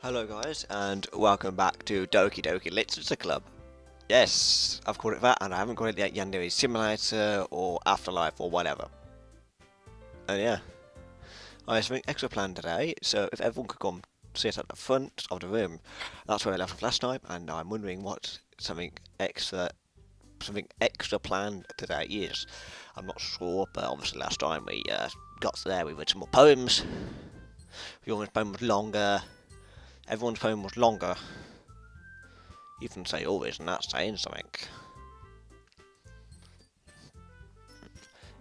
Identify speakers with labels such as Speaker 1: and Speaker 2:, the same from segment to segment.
Speaker 1: Hello guys, and welcome back to Doki Literature Club. Yes, I've called it that, and I haven't called it yet Yandere Simulator, or Afterlife, or whatever. And yeah, I have something extra planned today, so if everyone could come sit at the front of the room, that's where I left off last time, and I'm wondering what something extra planned today is. I'm not sure, but obviously last time we got there, we read some more poems. Your poem was longer. Everyone's poem was longer. Even say always, and that's saying something.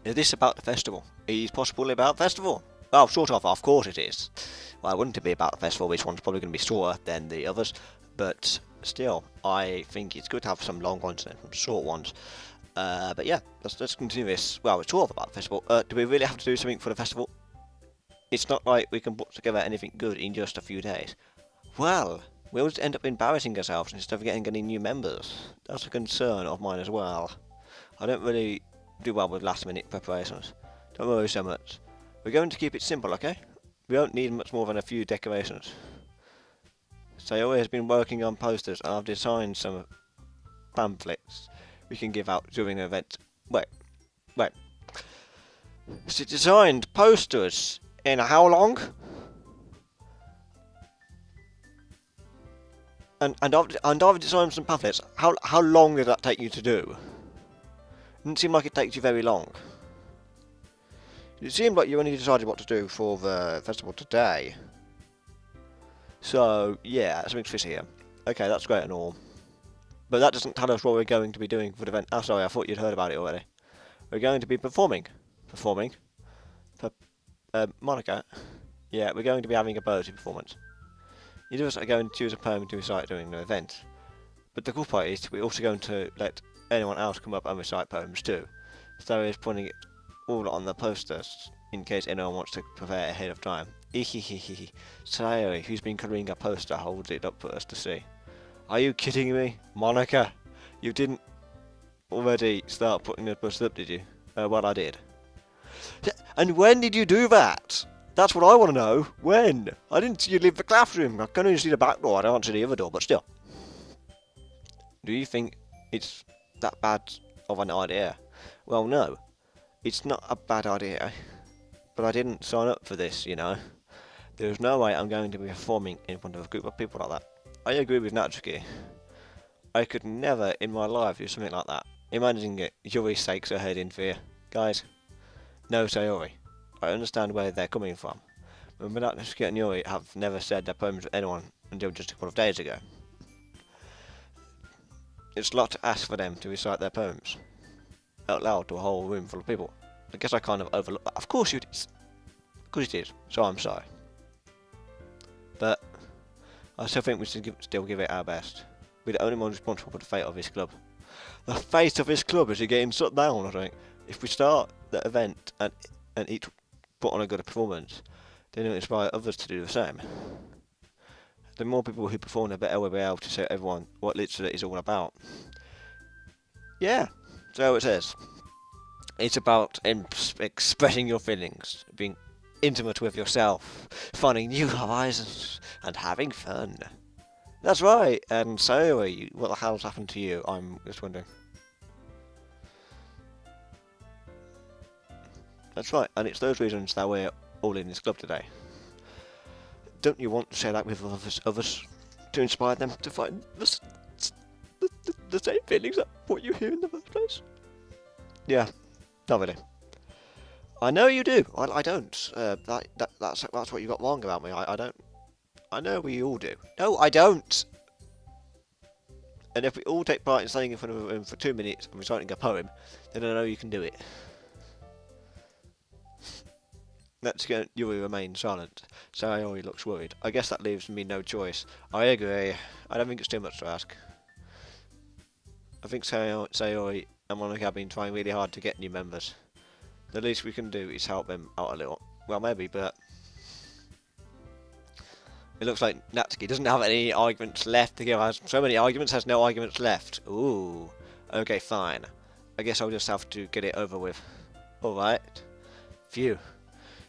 Speaker 1: Is this about the festival? Is possibly about the festival? Well, sort of course it is. Why wouldn't it be about the festival? This one's probably going to be shorter than the others, but still, I think it's good to have some long ones and some short ones. But yeah, let's continue this. Well, it's sort of about the festival. Do we really have to do something for the festival? It's not like we can put together anything good in just a few days. Well, we always end up embarrassing ourselves instead of getting any new members. That's a concern of mine as well. I don't really do well with last minute preparations. Don't worry so much. We're going to keep it simple, okay? We don't need much more than a few decorations. Sayori has been working on posters and I've designed some pamphlets we can give out during the event. Wait. She designed posters in how long? And I've designed some pamphlets. How long did that take you to do? Didn't seem like it takes you very long. It seemed like you only decided what to do for the festival today. So yeah, something's fishy here. Okay, that's great and all, but that doesn't tell us what we're going to be doing for the event. Oh, sorry, I thought you'd heard about it already. We're going to be performing for Monica. Yeah, we're going to be having a poetry performance. Each of us are going to choose a poem to recite during the event. But the cool part is we're also going to let anyone else come up and recite poems too. So is putting it all on the posters in case anyone wants to prepare ahead of time. Ehehehe. Sayori, who's been colouring a poster, holds it up for us to see. Are you kidding me? Monica, you didn't already start putting the poster up, did you? Well, I did. And when did you do that? That's what I want to know. When? I didn't see you leave the classroom. I can only see the back door. I don't see the other door, but still. Do you think it's that bad of an idea? Well, no. It's not a bad idea. But I didn't sign up for this, you know. There's no way I'm going to be performing in front of a group of people like that. I agree with Natsuki. I could never in my life do something like that. Imagining it, Yuri shakes her head in fear. Guys, no Sayori. I understand where they're coming from. But Natsuki and Yuri have never said their poems to anyone until just a couple of days ago. It's a lot to ask for them to recite their poems out loud to a whole room full of people. I guess I kind of overlooked that. Of course you did. Of course you did. So I'm sorry. But I still think we should still give it our best. We're the only ones responsible for the fate of this club. The fate of this club is getting shut down, I think. If we start the event and each put on a good performance, then it'll inspire others to do the same. The more people who perform, the better we'll be able to show everyone what literature is all about. Yeah, so it says. It's about expressing your feelings, being intimate with yourself, finding new horizons, and having fun. That's right, and so what the hell's happened to you? I'm just wondering. That's right, and it's those reasons that we're all in this club today. Don't you want to share that with others to inspire them to find the same feelings that brought you here in the first place? Yeah, not really. I know you do. I don't. That's what you got wrong about me. I don't. I know we all do. No, I don't. And if we all take part in standing in front of a room for 2 minutes and reciting a poem, then I know you can do it. Yuri remains silent. Sayori looks worried. I guess that leaves me no choice. I agree. I don't think it's too much to ask. I think Sayori and Monica have been trying really hard to get new members. The least we can do is help them out a little. Well, maybe, but it looks like Natsuki doesn't have any arguments left to give us. So many arguments, has no arguments left. Ooh. Okay, fine. I guess I'll just have to get it over with. Alright. Phew.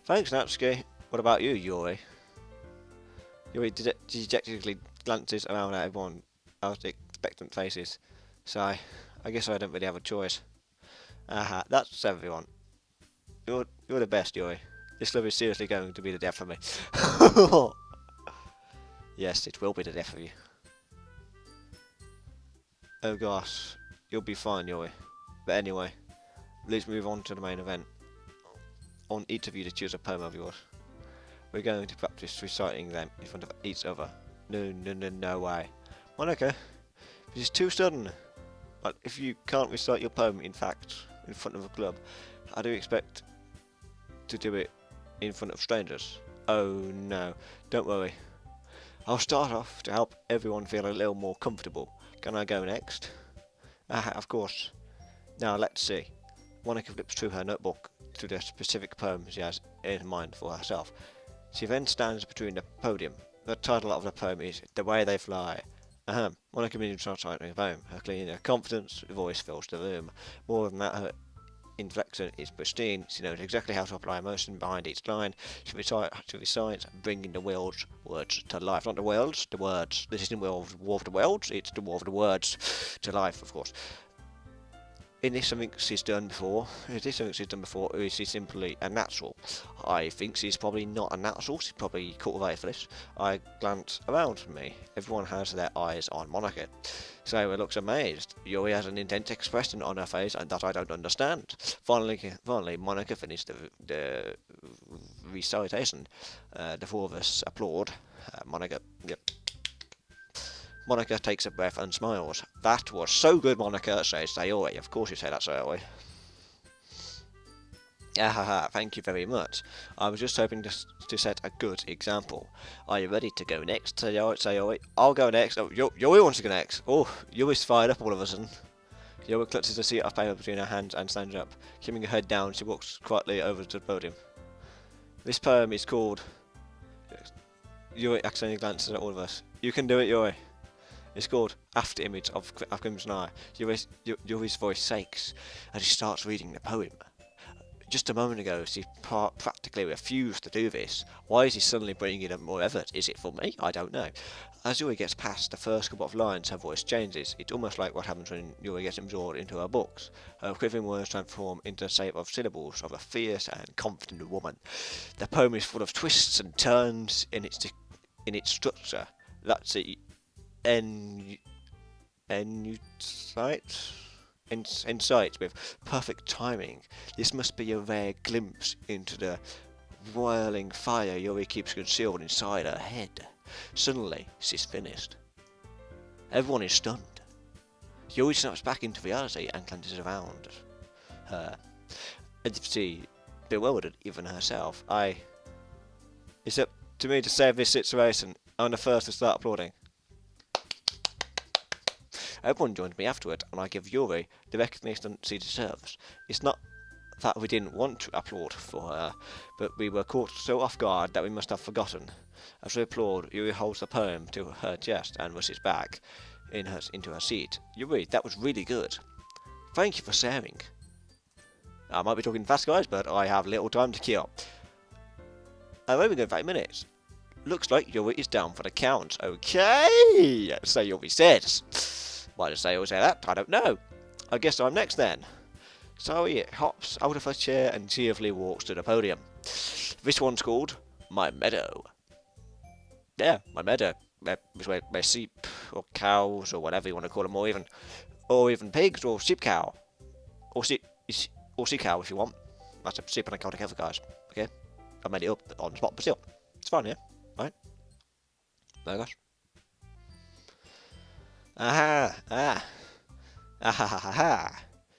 Speaker 1: Thanks, Natsuki. What about you, Yuri? Yuri dejectedly glances around at everyone else's expectant faces. So I guess I don't really have a choice. Aha, that's everyone. You're the best, Yuri. This love is seriously going to be the death of me. Yes, it will be the death of you. Oh gosh, you'll be fine, Yuri. But anyway, let's move on to the main event. I want each of you to choose a poem of yours. We're going to practice reciting them in front of each other. No way. Monica, this is too sudden. But if you can't recite your poem, in fact, in front of a club, how do you expect to do it in front of strangers? Oh no, don't worry. I'll start off to help everyone feel a little more comfortable. Can I go next? Of course. Now let's see. Monica flips through her notebook to the specific poem she has in mind for herself. She then stands between the podium. The title of the poem is The Way They Fly. Monica begins reciting the poem. Her clean, confident voice fills the room. More than that, her inflection is pristine. She knows exactly how to apply emotion behind each line. She recites, bringing the words to life. Not the worlds, the words. This isn't War of the Worlds, it's the War of the Words to life, of course. Is this something she's done before? Or is she simply a natural? I think she's probably not a natural. She's probably cultivated for this. I glance around me. Everyone has their eyes on Monica. Sarah looks amazed. Yuri has an intense expression on her face and that I don't understand. Finally, Monica finished the recitation. The four of us applaud. Monica takes a breath and smiles. That was so good, Monica, says Sayori. Of course you say that, Sayori. Thank you very much. I was just hoping to set a good example. Are you ready to go next, Sayori? I'll go next. Oh, Yuri wants to go next. Oh, Yuri's fired up all of a sudden. Yuri clutches a sheet of paper between her hands and stands up. Keeping her head down, she walks quietly over to the podium. This poem is called... Yuri accidentally glances at all of us. You can do it, Yuri. It's called After Image of Crimson Eye. Yuri's voice shakes as he starts reading the poem. Just a moment ago, she practically refused to do this. Why is he suddenly bringing in more effort? Is it for me? I don't know. As Yuri gets past the first couple of lines, her voice changes. It's almost like what happens when Yuri gets absorbed into her books. Her quivering words transform into the shape of syllables of a fierce and confident woman. The poem is full of twists and turns in its structure. That's it. Insight with perfect timing. This must be a rare glimpse into the whirling fire Yuri keeps concealed inside her head. Suddenly, she's finished. Everyone is stunned. Yuri snaps back into reality and glances around her, as if she bewildered even herself. It's up to me to save this situation. I'm the first to start applauding. Everyone joined me afterward, and I give Yuri the recognition she deserves. It's not that we didn't want to applaud for her, but we were caught so off guard that we must have forgotten. As we applaud, Yuri holds the poem to her chest and rushes back into her seat. Yuri, that was really good. Thank you for sharing. I might be talking fast, guys, but I have little time to kill. I've only got 5 minutes. Looks like Yuri is down for the count. Okay, so Yuri says. Why does Sayori say that? I don't know. I guess I'm next then. Sayori hops out of her chair and cheerfully walks to the podium. This one's called My Meadow. Yeah, my meadow. My sheep, or cows, or whatever you want to call them, or even pigs, or sheep cow. Or sheep cow if you want. That's a sheep and a cow together, guys. Okay? I made it up on the spot, but still. It's fine, yeah? Right? There, guys.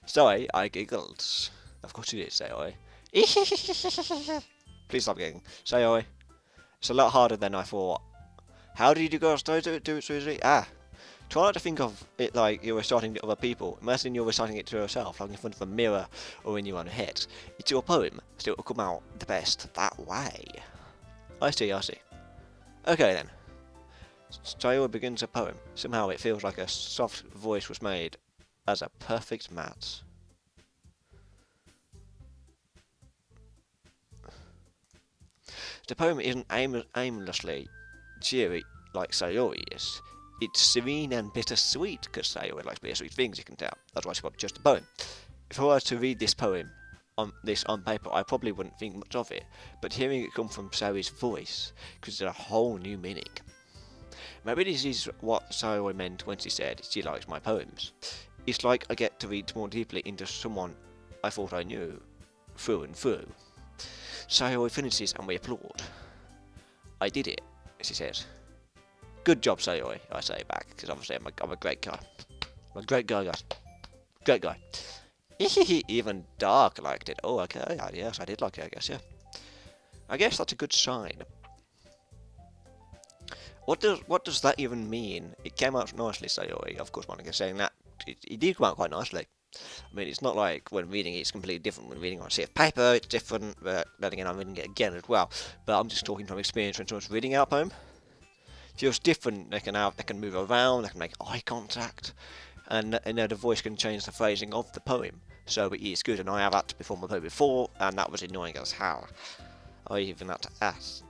Speaker 1: Sorry, I giggled. Of course you did, Sayori. Please stop giggling. Sayori. It's a lot harder than I thought. How did you girls do it so easily? Try not to think of it like you're reciting to other people. Imagine you're reciting it to yourself, like in front of a mirror or in your own head. It's your poem, so it will come out the best that way. I see. Okay then. Sayori begins a poem. Somehow it feels like a soft voice was made as a perfect match. The poem isn't aimlessly cheery like Sayori is. It's serene and bittersweet, because Sayori likes bittersweet things, you can tell. That's why she probably chose the poem. If I were to read this poem on paper, I probably wouldn't think much of it, but hearing it come from Sayori's voice gives it a whole new meaning. Maybe this is what Sayori meant when she said she likes my poems. It's like I get to read more deeply into someone I thought I knew, through and through. Sayori finishes and we applaud. I did it, she says. Good job, Sayori, I say back, because obviously I'm a great guy. I'm a great guy, guys. Great guy. Even Dark liked it. Oh, okay, yes, I did like it, I guess, yeah. I guess that's a good sign. What does that even mean? It came out nicely, Sayori. Of course, Monica's saying that. It did come out quite nicely. I mean, it's not like when reading it, it's completely different. When reading on a sheet of paper, it's different, but then again, I'm reading it again as well. But I'm just talking from experience when someone's reading out a poem. It feels different. They can move around, they can make eye contact, and the voice can change the phrasing of the poem. So it is good, and I have had to perform a poem before, and that was annoying as hell. I even had to act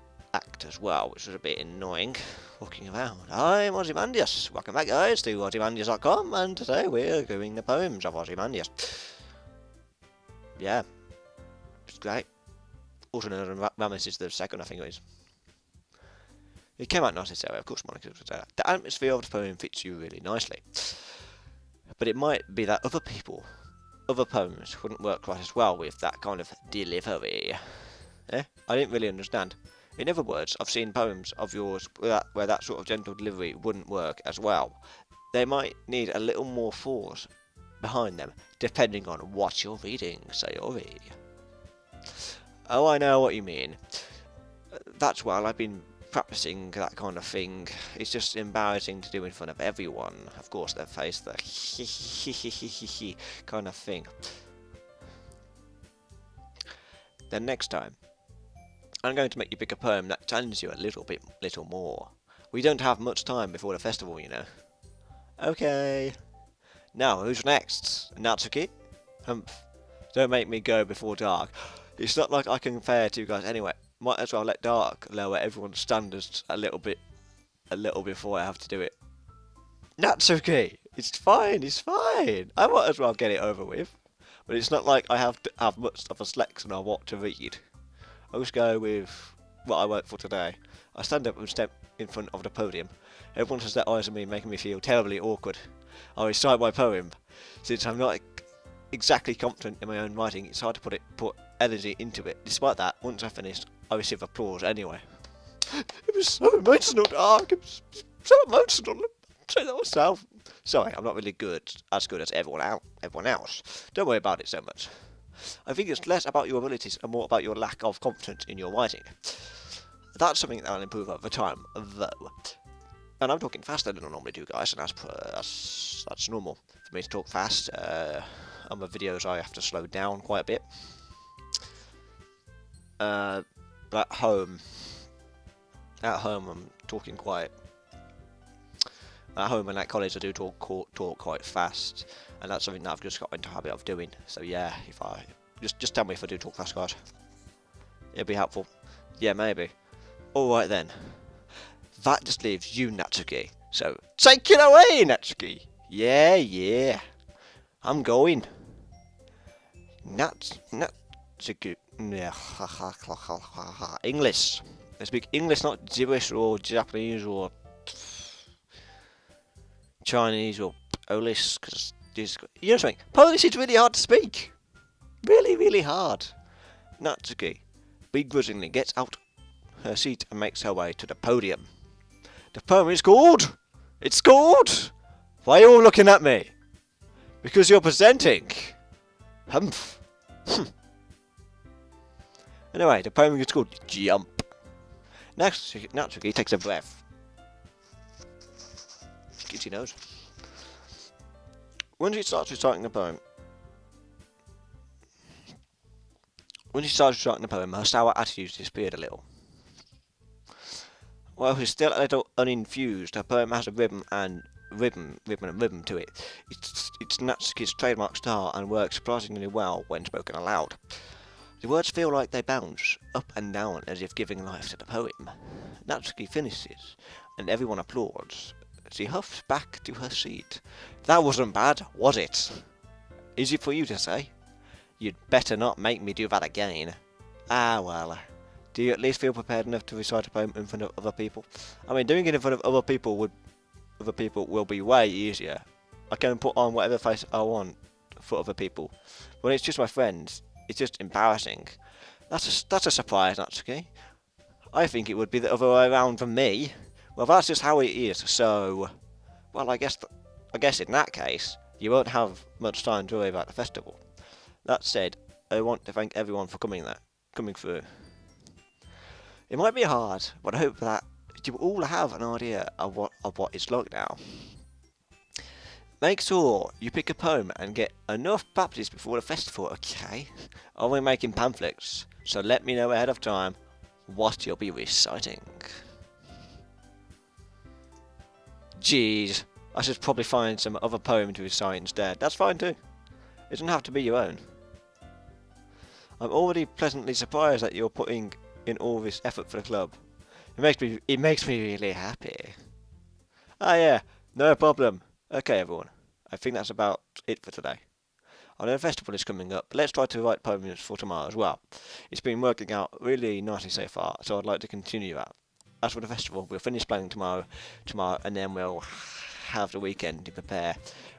Speaker 1: as well, which was a bit annoying. Walking around. I'm Ozymandias. Welcome back, guys, to Ozymandias.com, and today we're doing the poems of Ozymandias. Yeah, it's great. Also known as Ramesses the Second, I think it is. It came out nicely, Sarah. Of course, Monica would say that. The atmosphere of the poem fits you really nicely, but it might be that other poems wouldn't work quite as well with that kind of delivery. I didn't really understand. In other words, I've seen poems of yours where that sort of gentle delivery wouldn't work as well. They might need a little more force behind them, depending on what you're reading, Sayori. Oh, I know what you mean. That's why I've been practicing that kind of thing. It's just embarrassing to do in front of everyone. Of course, their face, the kind of thing. Then next time, I'm going to make you pick a poem that challenges you a little more. We don't have much time before the festival, you know. Okay. Now, who's next? Natsuki? Don't make me go before Dark. It's not like I can compare to you guys anyway. Might as well let Dark lower everyone's standards a little before I have to do it. Natsuki! It's fine, I might as well get it over with. But it's not like I have to have much of a selection on what to read. I'll just go with what I work for today. I stand up and step in front of the podium. Everyone has their eyes on me, making me feel terribly awkward. I recite my poem. Since I'm not exactly confident in my own writing, it's hard to put energy into it. Despite that, once I finished, I received applause anyway. It was so emotional, Dark. It was so emotional. Say that myself. Sorry, I'm not really as good as everyone else. Don't worry about it so much. I think it's less about your abilities and more about your lack of confidence in your writing. That's something that I'll improve over time, though. And I'm talking faster than I normally do, guys, and that's normal for me to talk fast. On my videos, I have to slow down quite a bit. But at home, I'm talking quite. At home and at college, I do talk quite fast, and that's something that I've just got into the habit of doing. So yeah, if I just tell me if I do talk fast, guys. It'd be helpful. Yeah, maybe. All right then. That just leaves you, Natsuki. So take it away, Natsuki. Yeah. I'm going. Natsuki. English. I speak English, not gibberish or Japanese or Chinese or Polish, because you know something? Polish is really hard to speak. Really hard. Natsuki begrudgingly gets out her seat and makes her way to the podium. The poem is called. It's called. Why are you all looking at me? Because you're presenting. Humph. Anyway, the poem is called Jump. Next, Natsuki takes a breath. She knows. When she starts reciting the poem, her sour attitude disappeared a little. While she's still a little uninfused, her poem has a rhythm to it. It's Natsuki's trademark style and works surprisingly well when spoken aloud. The words feel like they bounce up and down as if giving life to the poem. Natsuki finishes, and everyone applauds. She huffs back to her seat. That wasn't bad, was it? Is it for you to say? You'd better not make me do that again. Ah, well. Do you at least feel prepared enough to recite a poem in front of other people? I mean, doing it in front of other people will be way easier. I can put on whatever face I want for other people. When it's just my friends, it's just embarrassing. That's a surprise, Natsuki. I think it would be the other way around for me. Well, that's just how it is, so... Well, I guess in that case, you won't have much time to worry about the festival. That said, I want to thank everyone for coming through. It might be hard, but I hope that you all have an idea of what it's like now. Make sure you pick a poem and get enough practice before the festival, okay? I'll be making pamphlets, so let me know ahead of time what you'll be reciting. Jeez, I should probably find some other poem to recite instead. That's fine too. It doesn't have to be your own. I'm already pleasantly surprised that you're putting in all this effort for the club. It makes me really happy. Ah yeah, no problem. Okay everyone, I think that's about it for today. I know the festival is coming up, but let's try to write poems for tomorrow as well. It's been working out really nicely so far, so I'd like to continue that. As for the festival, we'll finish planning tomorrow, and then we'll have the weekend to prepare.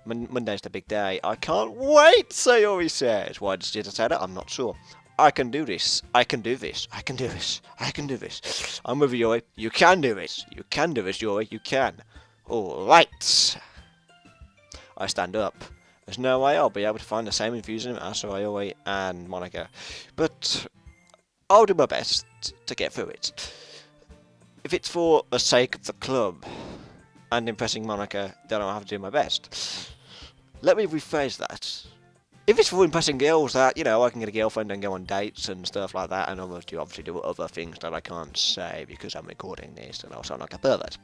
Speaker 1: Monday's the big day. I can't wait, Sayori says. Why did I say that? I'm not sure. I can do this. I can do this. I can do this. I can do this. I'm with you, Yuri. You can do this. You can do this, Yuri. You can. Alright. I stand up. There's no way I'll be able to find the same enthusiasm as Sayori and Monica. But I'll do my best to get through it. If it's for the sake of the club and impressing Monica, then I'll have to do my best. Let me rephrase that. If it's for impressing girls that, I can get a girlfriend and go on dates and stuff like that, and obviously do other things that I can't say because I'm recording this and I'll sound like a pervert,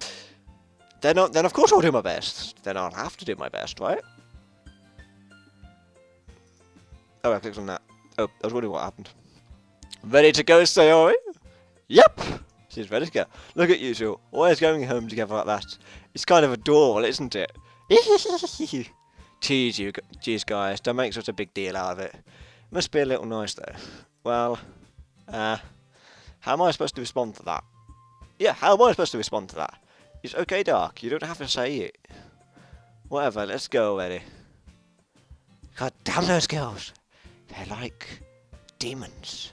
Speaker 1: then of course I'll do my best. Then I'll have to do my best, right? Oh, I clicked on that. Oh, I was wondering what happened. Ready to go, Sayori? Yep! She's ready to go. Look at you two, always going home together like that. It's kind of adorable, isn't it? Jeez guys, don't make such a big deal out of it. Must be a little nice though. Well, how am I supposed to respond to that? Yeah, how am I supposed to respond to that? It's okay, Dark, you don't have to say it. Whatever, let's go already. God damn those girls. They're like demons.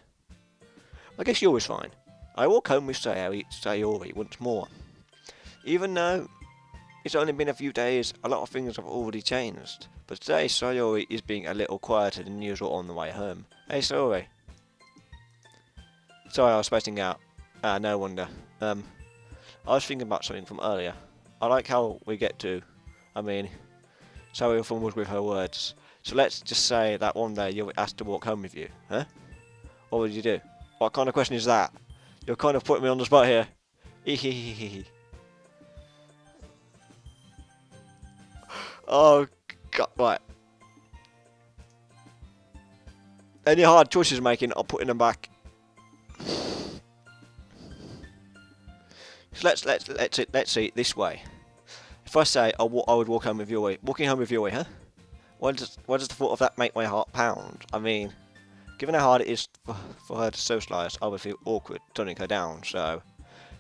Speaker 1: I guess you're always fine. I walk home with Sayori once more. Even though it's only been a few days, a lot of things have already changed. But today, Sayori is being a little quieter than usual on the way home. Hey, Sayori. Sorry, I was spacing out. No wonder. I was thinking about something from earlier. I like how we get to... Sayori fumbled with her words. So let's just say that one day you're asked to walk home with you, huh? What would you do? What kind of question is that? You're kind of putting me on the spot here. Oh, God, right. Any hard choices you're making, I'll put in them back. So let's see it this way. If I say I would walk home with Yuri, walking home with Yuri, huh? Why does the thought of that make my heart pound? I mean, given how hard it is for her to socialise, I would feel awkward turning her down. So,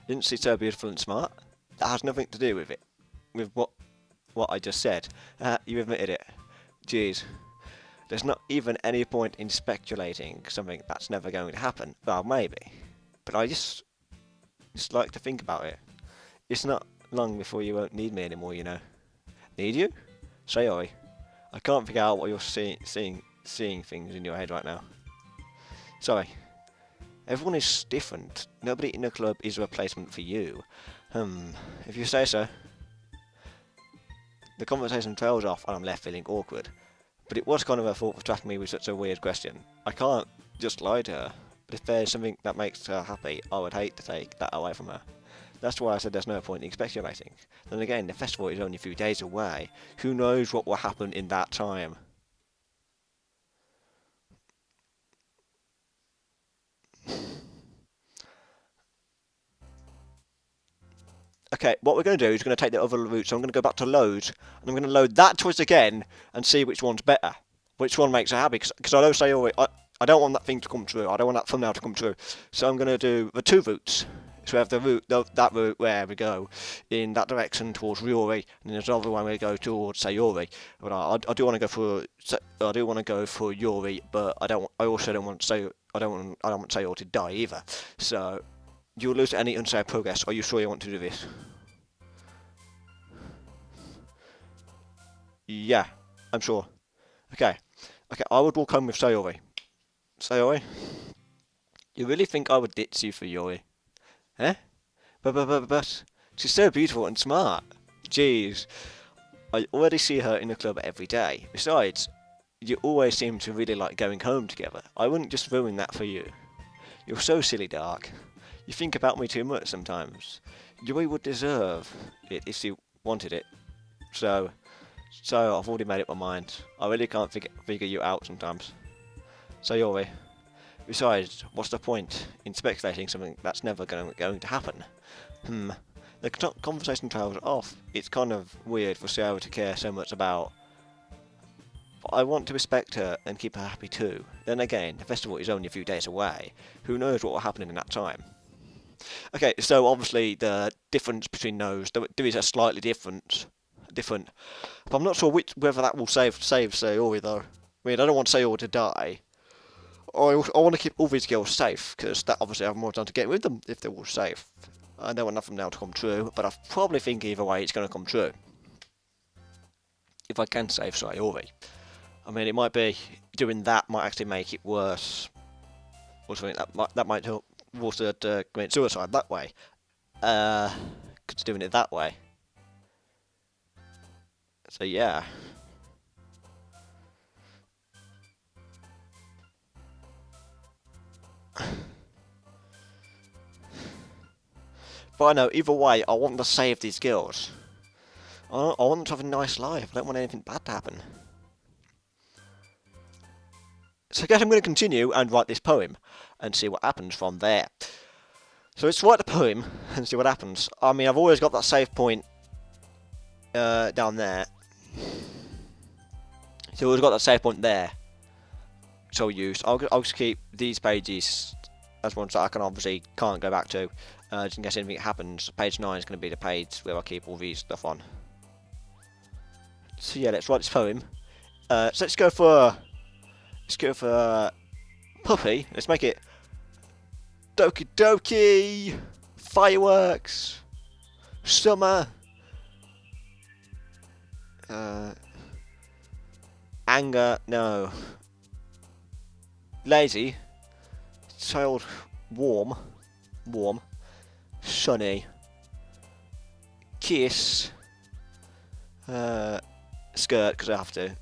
Speaker 1: isn't she so beautiful and smart? That has nothing to do with it, with what I just said. You admitted it. Jeez. There's not even any point in speculating something that's never going to happen. Well, maybe. But I just like to think about it. It's not long before you won't need me anymore, you know. Need you? Sayori. I can't figure out what you're seeing things in your head right now. Sorry. Everyone is different. Nobody in the club is a replacement for you. If you say so. The conversation trails off and I'm left feeling awkward. But it was kind of her fault for tracking me with such a weird question. I can't just lie to her. But if there's something that makes her happy, I would hate to take that away from her. That's why I said there's no point in speculating. Then again, the festival is only a few days away. Who knows what will happen in that time? Okay, what we're going to do is we're going to take the other route. So I'm going to go back to load, and I'm going to load that twice again and see which one's better. Which one makes her happy? Because I don't say, oh, I don't want that thing to come true. I don't want that thumbnail to come true. So I'm going to do the 2 routes. So we have the route, that route where we go in that direction towards Ryori, and there's another one where we go towards Sayori. But I do want to go for Yori, but I also don't want Sayori to die either. So you'll lose any unsaved progress. Are you sure you want to do this? Yeah, I'm sure. Okay, I would walk home with Sayori. Sayori, you really think I would ditch you for Yori? Eh? But she's so beautiful and smart. Jeez, I already see her in the club every day. Besides, you always seem to really like going home together. I wouldn't just ruin that for you. You're so silly, Dark. You think about me too much sometimes. Yuri would deserve it if she wanted it. So I've already made up my mind. I really can't figure you out sometimes. So Yuri. Besides, what's the point in speculating something that's never going to happen? The conversation trails off. It's kind of weird for Sayori to care so much about. But I want to respect her and keep her happy too. Then again, the festival is only a few days away. Who knows what will happen in that time? Okay, so obviously the difference between those, there is a slightly different. But I'm not sure whether that will save Sayori though. I mean, I don't want Sayori to die. I want to keep all these girls safe, because that obviously I have more time to get with them if they're all safe. I don't want nothing now to come true, but I probably think either way it's going to come true. If I can save Sayori. I mean, it might be doing that might actually make it worse. Or something that might help Water to commit suicide that way. Because doing it that way. So yeah. But I know, either way, I want to save these girls. I want them to have a nice life. I don't want anything bad to happen. So I guess I'm going to continue and write this poem and see what happens from there. So let's write the poem and see what happens. I mean, I've always got that save point down there. So we've got that save point there. So I'll just keep these pages as ones that I obviously can't go back to. Just in case anything happens. Page 9 is going to be the page where I keep all these stuff on. So yeah, let's write this poem. So let's go for Puppy. Let's make it Doki Doki, fireworks, summer, anger, no, lazy, child, warm, sunny, kiss, skirt because I have to,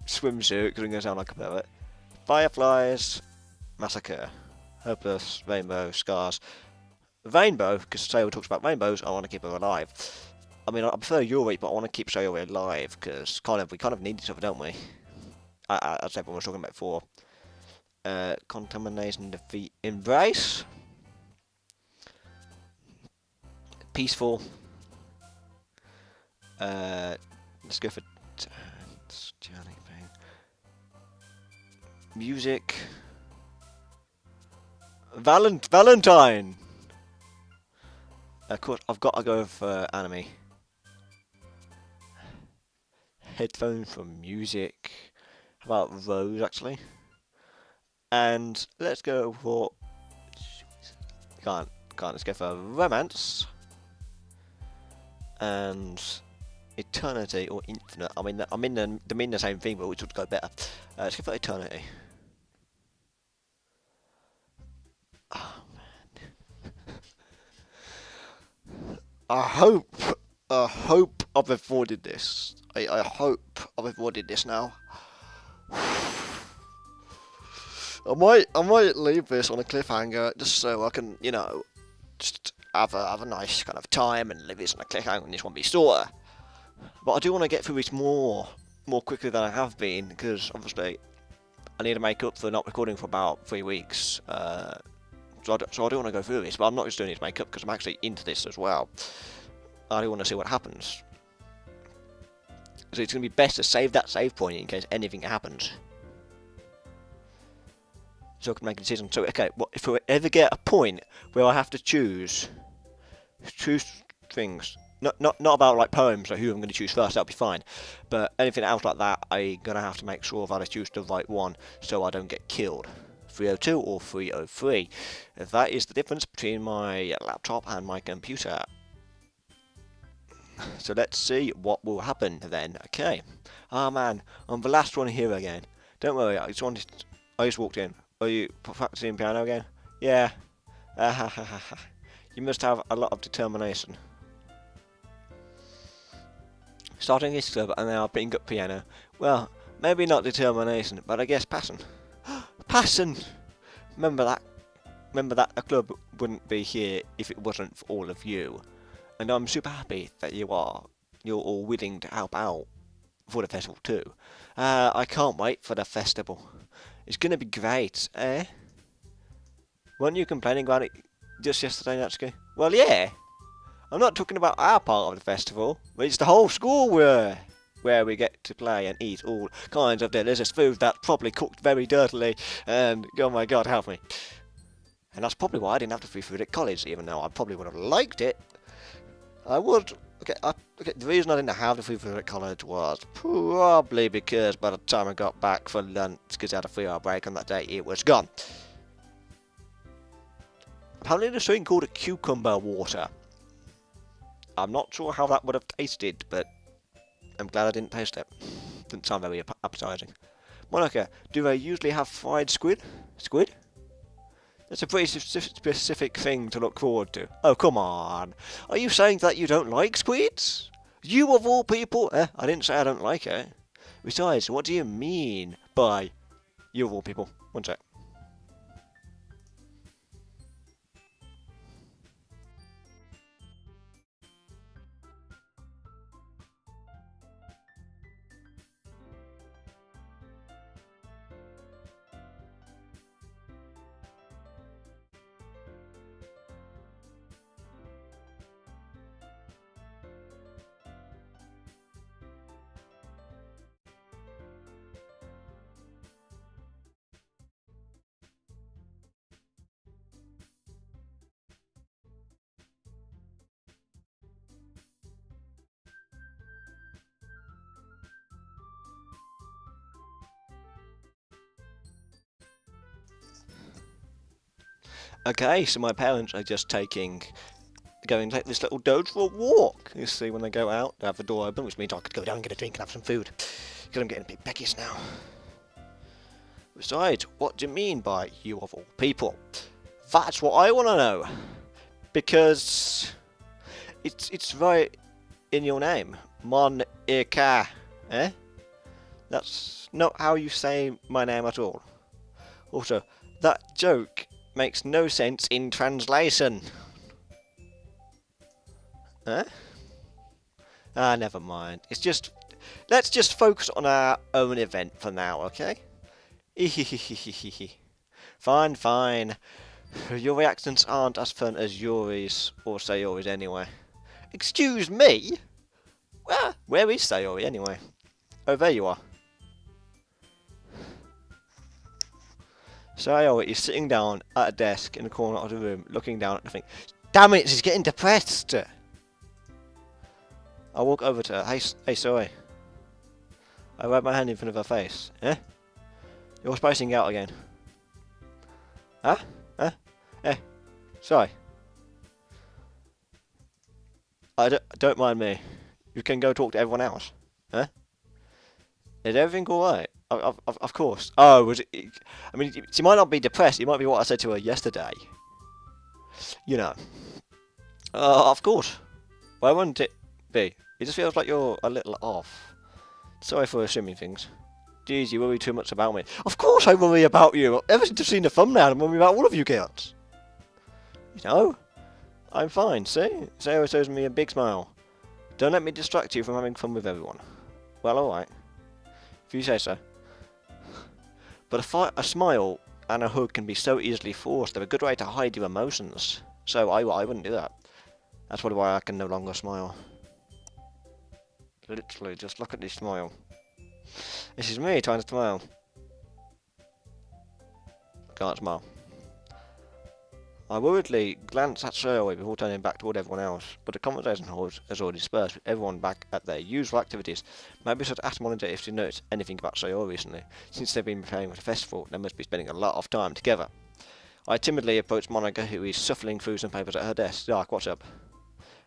Speaker 1: swimsuit because I'm going to sound like a poet, fireflies, massacre, hopeless, rainbow, scars, rainbow because Sayori talks about rainbows. I want to keep her alive. I mean, I prefer Yuri, but I want to keep Sayori alive because we kind of need each other, don't we? As everyone was talking about before. Contamination, defeat, embrace, peaceful. Let's go for music. Valentine. Of course, I've got to go for anime. Headphones for music. How about Rose, actually? And let's go for... Can't. Let's go for romance. And eternity or infinite. I mean, they mean the same thing, but which would go better. Let's go for eternity. Oh man. I hope I've avoided this. I hope I've avoided this now. I might leave this on a cliffhanger just so I can, you know, just have a nice kind of time and leave this on a cliffhanger and this won't be sore. But I do want to get through this more quickly than I have been, because obviously I need to make up for not recording for about 3 weeks. so I don't want to go through this, but I'm not just doing his makeup because I'm actually into this as well. I do want to see what happens. So it's going to be best to save that save point in case anything happens. So I can make a decision. So, okay, if we ever get a point where I have to choose things, not about like poems or who I'm going to choose first, that'll be fine. But anything else like that, I'm going to have to make sure that I choose the right one so I don't get killed. 302 or 303. That is the difference between my laptop and my computer. So let's see what will happen then. Okay. Ah man, I'm the last one here again. Don't worry, I just walked in. Are you practicing piano again? Yeah. You must have a lot of determination. Starting this club and now picking up piano. Well, maybe not determination, but I guess passion. Passion! Remember that a club wouldn't be here if it wasn't for all of you. And I'm super happy that you're all willing to help out for the festival too. I can't wait for the festival. It's gonna be great, eh? Weren't you complaining about it just yesterday, Natsuki? Well, yeah. I'm not talking about our part of the festival. It's the whole school where we get to play and eat all kinds of delicious food that's probably cooked very dirtily. And oh my god, help me. And that's probably why I didn't have the free food at college, even though I probably would have liked it. I would. Okay, the reason I didn't have the free food at college was probably because by the time I got back for lunch, because I had a 3-hour break on that day, it was gone. Apparently there's something called a cucumber water. I'm not sure how that would have tasted, but I'm glad I didn't taste it. Didn't sound very appetizing. Monica, do they usually have fried squid? Squid? That's a pretty specific thing to look forward to. Oh, come on. Are you saying that you don't like squids? You of all people? I didn't say I don't like it. Besides, what do you mean by you of all people? One sec. Okay, so my parents are just going to take this little doge for a walk. You see, when they go out, they have the door open, which means I could go down and get a drink and have some food. Because I'm getting a bit peckish now. Besides, what do you mean by you of all people? That's what I want to know. Because it's right in your name. Monica. Eh? That's not how you say my name at all. Also, that joke makes no sense in translation. Huh? Ah, never mind. Let's just focus on our own event for now, okay? Fine, fine. Your reactions aren't as fun as Yuri's or Sayori's anyway. Excuse me? Where is Sayori anyway? Oh, there you are. Sayori is sitting down at a desk in the corner of the room, looking down at the thing. Damn it, she's getting depressed! I walk over to her. Hey, sorry. I wave my hand in front of her face. Eh? You're spacing out again. Huh? Huh? Eh? Sorry. Don't mind me. You can go talk to everyone else. Huh? Is everything alright? Of course. Oh, was it? I mean, she might not be depressed. It might be what I said to her yesterday. You know. Of course. Why wouldn't it be? It just feels like you're a little off. Sorry for assuming things. Jeez, you worry too much about me. Of course I worry about you. Ever since I've seen the thumbnail, I'm worrying about all of you girls. You know? I'm fine, see? Sarah shows me a big smile. Don't let me distract you from having fun with everyone. Well, alright. If you say so. But a smile and a hug can be so easily forced. They're a good way to hide your emotions. So I wouldn't do that. That's probably why I can no longer smile. Literally, just look at this smile. This is me trying to smile. I can't smile. I worriedly glanced at Sayori before turning back toward everyone else, but the conversation has already dispersed, with everyone back at their usual activities. Maybe I should ask Monica if she noticed anything about Sayori recently. Since they've been preparing for the festival, they must be spending a lot of time together. I timidly approached Monica, who is shuffling through some papers at her desk. Dark, what's up?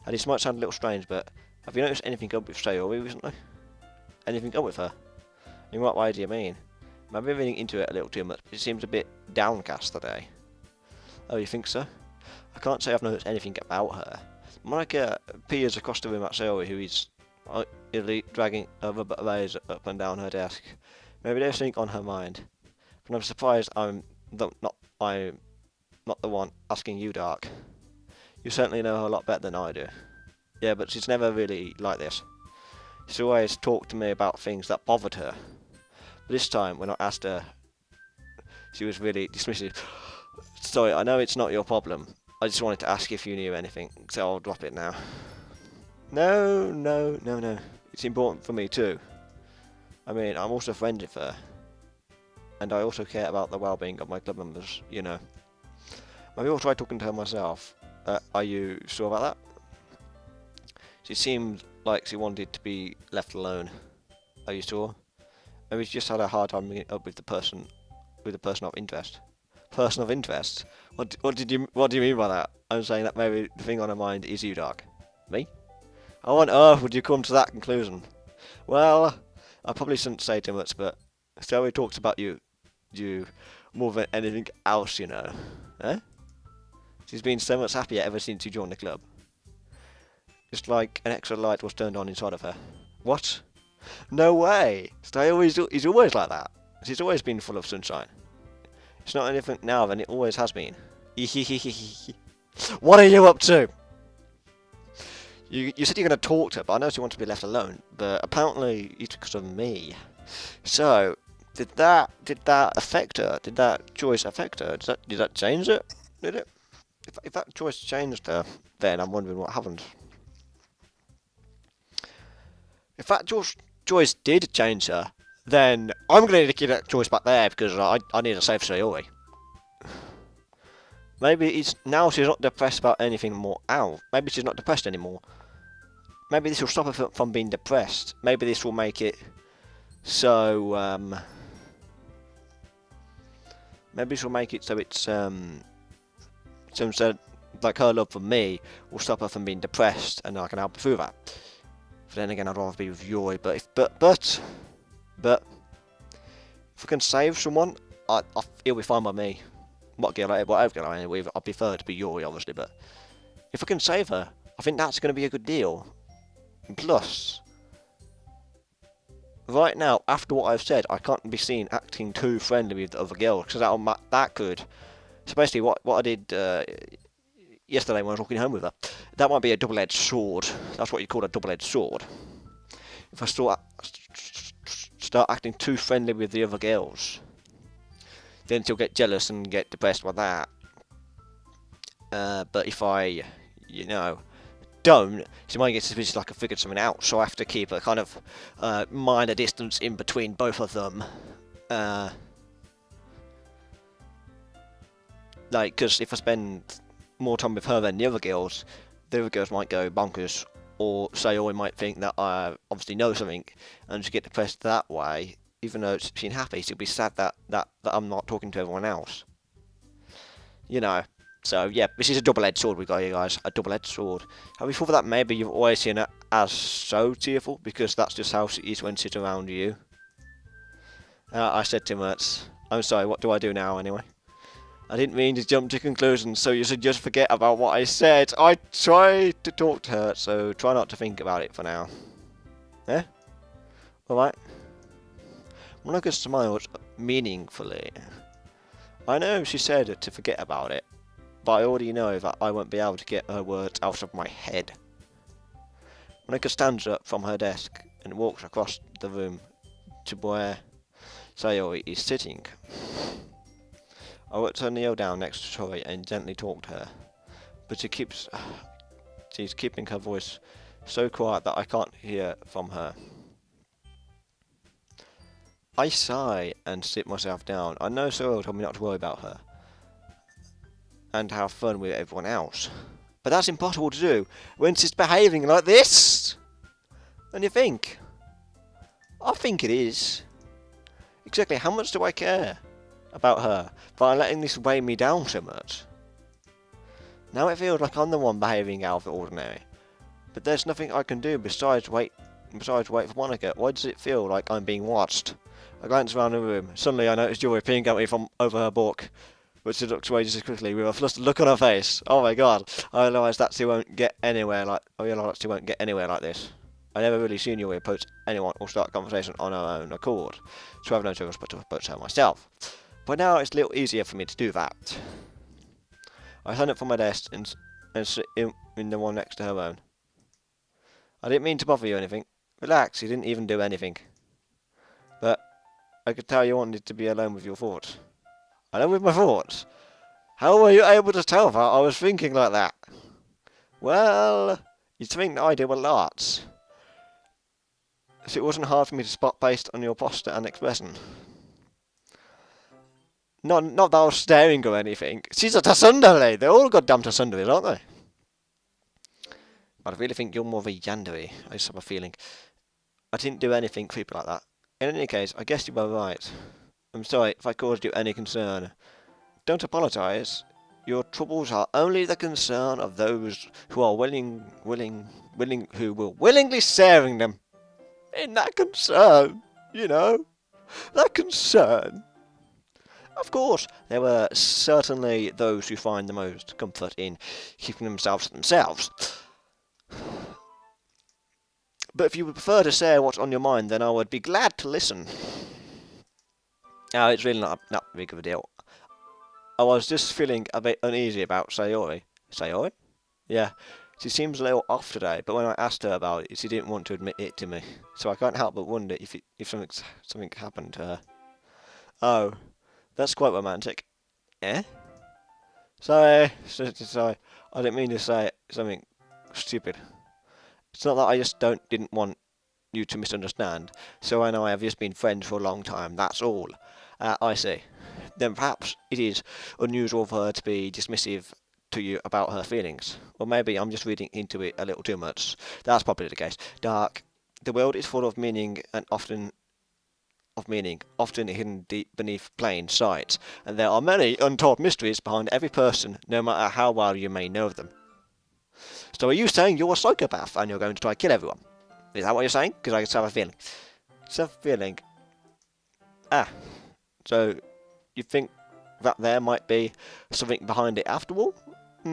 Speaker 1: And this might sound a little strange, but have you noticed anything up with Sayori recently? Anything up with her? In what way do you mean? Maybe I'm reading into it a little too much, but it seems a bit downcast today. Oh, you think so? I can't say I've noticed anything about her. Monica peers across the room at Sayori, who is idly dragging a rubber razor up and down her desk. Maybe there's something on her mind. But I'm surprised I'm not the one asking you, Dark. You certainly know her a lot better than I do. Yeah, but she's never really like this. She's always talked to me about things that bothered her. But this time, when I asked her, she was really dismissive. Sorry, I know it's not your problem. I just wanted to ask if you knew anything, so I'll drop it now. No. It's important for me too. I mean, I'm also friends with her. And I also care about the well-being of my club members, you know. Maybe I'll try talking to her myself. Are you sure about that? She seemed like she wanted to be left alone. Are you sure? Maybe she just had a hard time meeting up with the person of interest. Person of interest? What do you mean by that? I'm saying that maybe the thing on her mind is you, Dark. Me? How on earth would you come to that conclusion? Well, I probably shouldn't say too much, but Zoe talks about you more than anything else, you know. Eh? She's been so much happier ever since you joined the club. Just like an extra light was turned on inside of her. What? No way! He's always like that. She's always been full of sunshine. It's not anything now than it always has been. What are you up to? You said you're going to talk to her, but I know she wants to be left alone. But apparently it's because of me. So, did that affect her? Did that choice affect her? Did that change it? Did it? If that choice changed her, then I'm wondering what happened. If that choice did change her, then I'm going to need to keep that choice back there because I need to save Sayori. Maybe now she's not depressed about anything more. Maybe she's not depressed anymore. Maybe this will stop her from being depressed. Maybe this will make it so. Maybe this will make it so it's so instead, like her love for me will stop her from being depressed, and I can help her through that. But then again, I'd rather be with Yuri. But if I can save someone, it'll be fine by me. Whatever girl I am with, I prefer to be Yuri, obviously. But if I can save her, I think that's going to be a good deal. And plus, right now, after what I've said, I can't be seen acting too friendly with the other girl, because that could. So basically, what I did yesterday when I was walking home with her, that might be a double-edged sword. That's what you call a double-edged sword. If I start acting too friendly with the other girls, then she'll get jealous and get depressed by that. But if I, don't, she might get suspicious like I figured something out, so I have to keep a kind of minor distance in between both of them. Because if I spend more time with her than the other girls might go bonkers, or Sayori might think that I obviously know something, and she get depressed that way. Even though she's happy, she'll be sad that I'm not talking to everyone else. So yeah, this is a double-edged sword we got here, guys. A double-edged sword. Have you thought that maybe you've always seen her as so tearful, because that's just how she is when she's around you? I said too much. I'm sorry, what do I do now anyway? I didn't mean to jump to conclusions, so you should just forget about what I said. I tried to talk to her, so try not to think about it for now. Eh? Alright? Monica smiled meaningfully. I know she said to forget about it, but I already know that I won't be able to get her words out of my head. Monica stands up from her desk and walks across the room to where Sayori is sitting. I want to kneel down next to Tori and gently talk to her, but she's keeping her voice so quiet that I can't hear from her. I sigh and sit myself down. I know Cyril told me not to worry about her and have fun with everyone else, but that's impossible to do when she's behaving like this. And you think? I think it is. Exactly how much do I care about her by letting this weigh me down so much? Now it feels like I'm the one behaving out of the ordinary, but there's nothing I can do besides wait for Monica. Why does it feel like I'm being watched? I glance around the room. Suddenly I notice Joy peering at me from over her book, but she looks away just as quickly with a flustered look on her face. Oh my god! I realise that she won't get anywhere like this. I never really seen Joy approach anyone or start a conversation on her own accord, so I've no choice but to approach her myself. But now it's a little easier for me to do that. I stand up from my desk and sit in the one next to her own. I didn't mean to bother you or anything. Relax, you didn't even do anything. But I could tell you wanted to be alone with your thoughts. Alone with my thoughts? How were you able to tell that I was thinking like that? Well, you'd think that I do a lot. So it wasn't hard for me to spot based on your posture and expression. Not that I was staring or anything. She's a tsundere. They're all goddamn tsunderes, aren't they? But I really think you're more of a yandere. I just have a feeling. I didn't do anything creepy like that. In any case, I guess you were right. I'm sorry if I caused you any concern. Don't apologise. Your troubles are only the concern of those who are who will willingly sharing them. In that concern, you know, that concern. Of course, there were certainly those who find the most comfort in keeping themselves to themselves. But if you would prefer to share what's on your mind, then I would be glad to listen. It's really not big of a deal. I was just feeling a bit uneasy about Sayori. Sayori? Yeah. She seems a little off today, but when I asked her about it, she didn't want to admit it to me. So I can't help but wonder if something happened to her. Oh, that's quite romantic. Eh? Sorry. I didn't mean to say something stupid. It's not that I just didn't want you to misunderstand. So I know I have just been friends for a long time, that's all. I see. Then perhaps it is unusual for her to be dismissive to you about her feelings. Or maybe I'm just reading into it a little too much. That's probably the case. Dark. The world is full of meaning and often hidden deep beneath plain sight. And there are many untold mysteries behind every person, no matter how well you may know them. So are you saying you're a psychopath and you're going to try to kill everyone? Is that what you're saying? Because I just have a feeling. Just have a feeling. So you think that there might be something behind it after all? I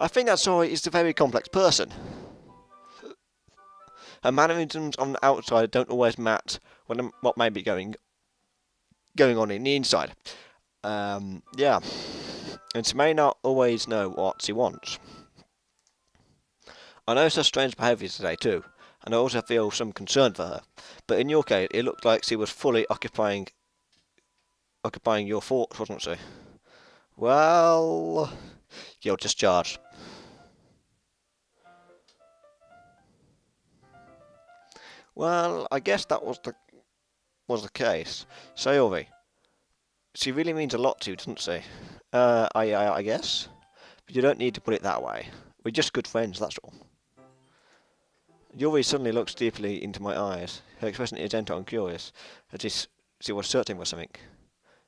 Speaker 1: think that Sori is a very complex person. Her mannerisms on the outside don't always match what may be going on in the inside. Yeah. And she may not always know what she wants. I noticed her strange behaviour today too, and I also feel some concern for her. But in your case, it looked like she was fully occupying your thoughts, wasn't she? Well, you're discharged. Well, I guess that was the case. Sayori, she really means a lot to you, doesn't she? I guess. But you don't need to put it that way. We're just good friends, that's all. Yuri suddenly looks deeply into my eyes. Her expression is gentle and curious, as if she was searching for something.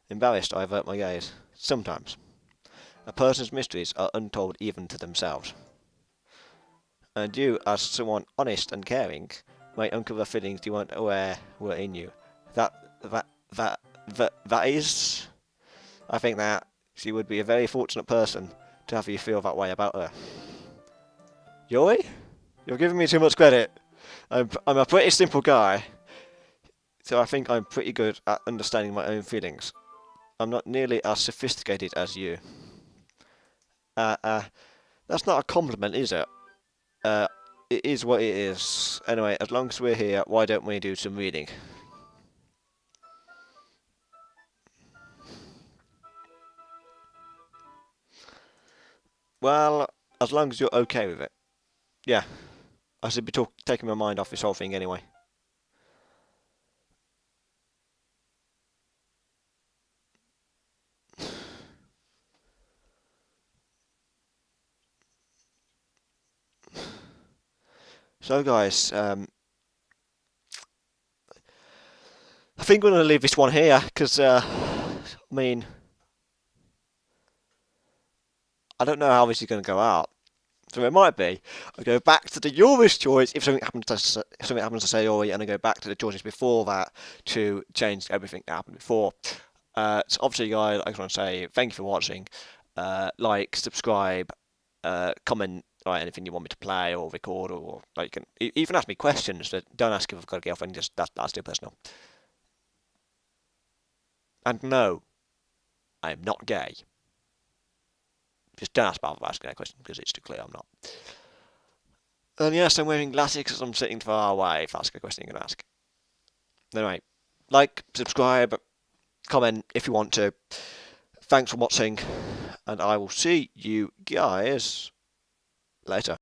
Speaker 1: Embarrassed, I avert my gaze. Sometimes. A person's mysteries are untold even to themselves. And you, as someone honest and caring, might uncover feelings you weren't aware were in you. That is... I think that she would be a very fortunate person to have you feel that way about her. Yuri? You're giving me too much credit. I'm a pretty simple guy, so I think I'm pretty good at understanding my own feelings. I'm not nearly as sophisticated as you. That's not a compliment, is it? It is what it is. Anyway, as long as we're here, why don't we do some reading? Well, as long as you're okay with it. Yeah, I should be taking my mind off this whole thing anyway. So, guys, I think we're going to leave this one here because, I mean, I don't know how this is going to go out. So it might be I go back to the Yori's choice if something happens to Sayori, and I go back to the choices before that to change everything that happened before. So obviously, guys, I just want to say thank you for watching. Like, subscribe, comment, anything you want me to play or record, or like you can even ask me questions. That don't ask if I've got a girlfriend. Just that's too personal. And no, I am not gay. Just don't ask about asking that question because it's too clear I'm not. And yes, I'm wearing glasses because I'm sitting far away. If that's a question you're gonna ask. Anyway, like, subscribe, comment if you want to. Thanks for watching, and I will see you guys later.